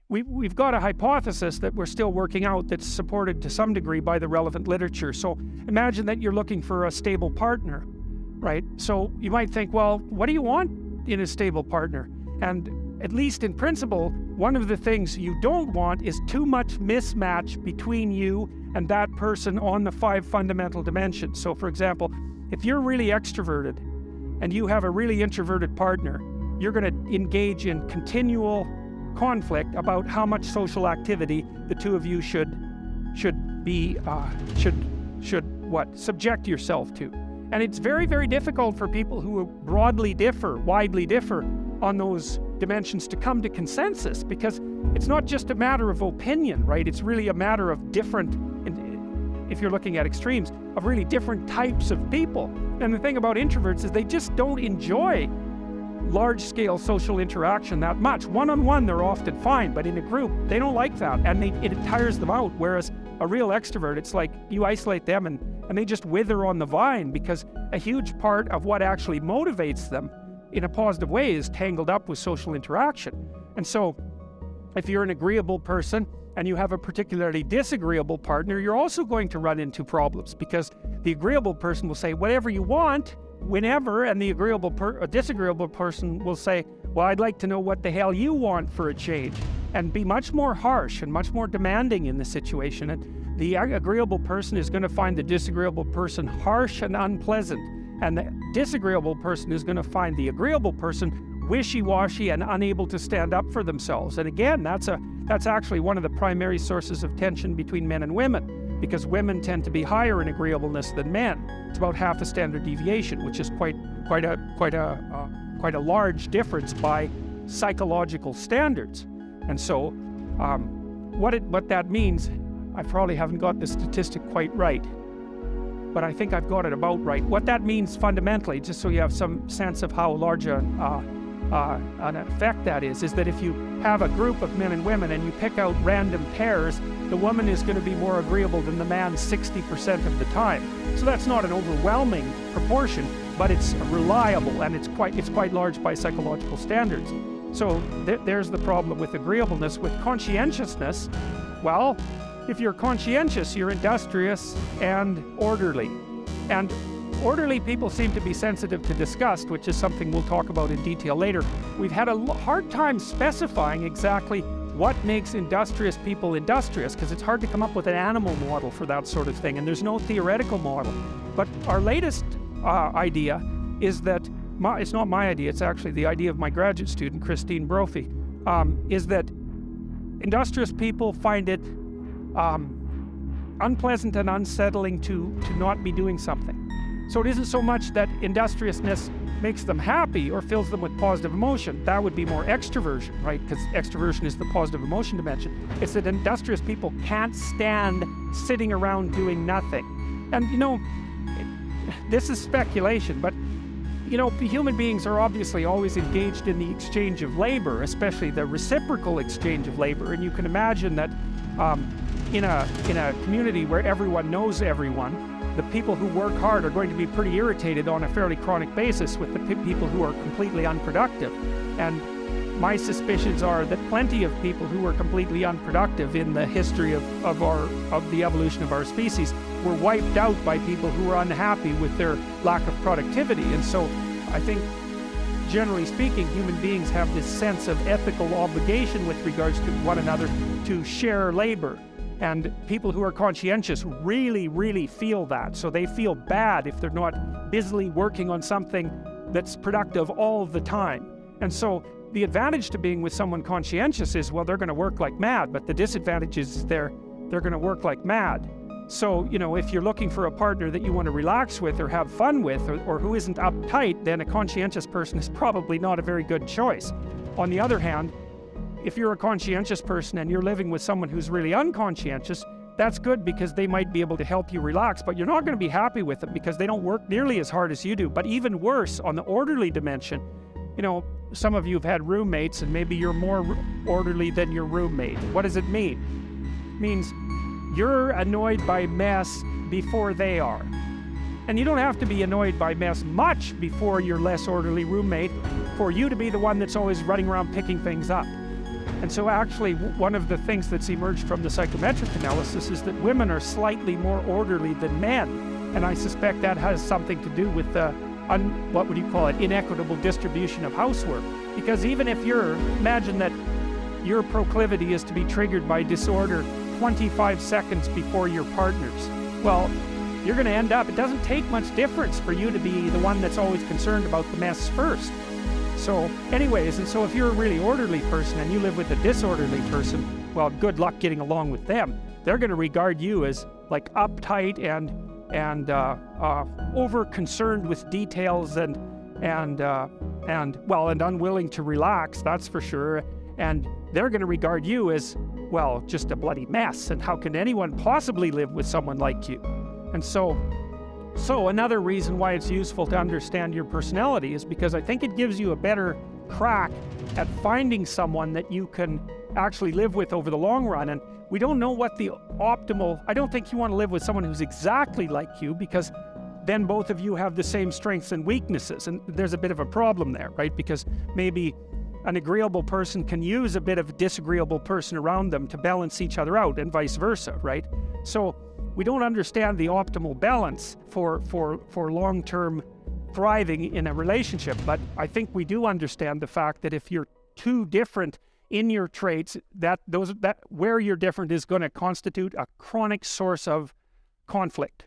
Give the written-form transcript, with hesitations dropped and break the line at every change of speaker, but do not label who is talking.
we've got a hypothesis that we're still working out that's supported to some degree by the relevant literature. So imagine that you're looking for a stable partner, right? So you might think, well, what do you want in a stable partner? And at least in principle, one of the things you don't want is too much mismatch between you and that person on the 5 fundamental dimensions. So for example, if you're really extroverted and you have a really introverted partner, you're going to engage in continual conflict about how much social activity the two of you should subject yourself to. And it's very, very difficult for people who widely differ on those dimensions to come to consensus, because it's not just a matter of opinion, right? It's really a matter of different, if you're looking at extremes, of really different types of people. And the thing about introverts is they just don't enjoy large-scale social interaction that much. One-on-one, they're often fine, but in a group, they don't like that, and it tires them out. Whereas a real extrovert, it's like you isolate them and they just wither on the vine, because a huge part of what actually motivates them in a positive way is tangled up with social interaction. And so if you're an agreeable person and you have a particularly disagreeable partner, you're also going to run into problems, because the agreeable person will say whatever you want, whenever, and the disagreeable person will say, well, I'd like to know what the hell you want for a change, and be much more harsh and much more demanding in the situation. And the agreeable person is going to find the disagreeable person harsh and unpleasant, and the disagreeable person is going to find the agreeable person wishy-washy and unable to stand up for themselves. And again, that's actually one of the primary sources of tension between men and women, because women tend to be higher in agreeableness than men. It's about half a standard deviation, which is quite a large difference by psychological standards. And so, what that means, I probably haven't got the statistic quite right, but I think I've got it about right. What that means fundamentally, just so you have some sense of how large an effect that is that if you have a group of men and women and you pick out random pairs, the woman is going to be more agreeable than the man 60% of the time. So that's not an overwhelming proportion, but it's reliable, and it's quite large by psychological standards. So there's the problem with agreeableness. With conscientiousness, well, if you're conscientious, you're industrious and orderly. And orderly people seem to be sensitive to disgust, which is something we'll talk about in detail later. We've had a hard time specifying exactly what makes industrious people industrious, because it's hard to come up with an animal model for that sort of thing, and there's no theoretical model. But our latest idea is that, it's not my idea, it's actually the idea of my graduate student, Christine Brophy, is that industrious people find it unpleasant and unsettling to not be doing something. So it isn't so much that industriousness makes them happy or fills them with positive emotion. That would be more extroversion, right? Because extroversion is the positive emotion dimension. It's that industrious people can't stand sitting around doing nothing. And this is speculation, but human beings are obviously always engaged in the exchange of labor, especially the reciprocal exchange of labor. And you can imagine that in a community where everyone knows everyone, the people who work hard are going to be pretty irritated on a fairly chronic basis with the people who are completely unproductive. And my suspicions are that plenty of people who were completely unproductive in the history of the evolution of our species were wiped out by people who were unhappy with their lack of productivity. And so I think, generally speaking, human beings have this sense of ethical obligation with regards to one another to share labor. And people who are conscientious really, really feel that. So they feel bad if they're not busily working on something that's productive all the time. And so the advantage to being with someone conscientious is, well, they're going to work like mad, but the disadvantage is they're going to work like mad. So, if you're looking for a partner that you want to relax with or have fun with, or who isn't uptight, then a conscientious person is probably not a very good choice. On the other hand, if you're a conscientious person and you're living with someone who's really unconscientious, that's good, because they might be able to help you relax, but you're not going to be happy with them because they don't work nearly as hard as you do. But even worse, on the orderly dimension, some of you have had roommates, and maybe you're more orderly than your roommate. What does it mean? It means you're annoyed by mess before they are. And you don't have to be annoyed by mess much before your less orderly roommate for you to be the one that's always running around picking things up. And so actually, one of the things that's emerged from the psychometric analysis is that women are slightly more orderly than men. And I suspect that has something to do with the, what would you call it, inequitable distribution of housework. Because even if imagine that your proclivity is to be triggered by disorder 25 seconds before your partner's, well, you're going to end up, it doesn't take much difference for you to be the one that's always concerned about the mess first. So anyways, and so if you're a really orderly person and you live with a disorderly person, well, good luck getting along with them. They're going to regard you as like uptight and over concerned with details and unwilling to relax, that's for sure. And they're going to regard you as, well, just a bloody mess. And how can anyone possibly live with someone like you? And so another reason why it's useful to understand your personality is because I think it gives you a better crack at finding someone that you can actually live with over the long run. And we don't know what the optimal, I don't think you want to live with someone who's exactly like you, because then both of you have the same strengths and weaknesses. And there's a bit of a problem there, right? Because maybe an agreeable person can use a bit of a disagreeable person around them to balance each other out, and vice versa, right? So we don't understand the optimal balance for long-term thriving in a relationship, but I think we do understand the fact that if you're too different in your traits, that where you're different is going to constitute a chronic source of conflict.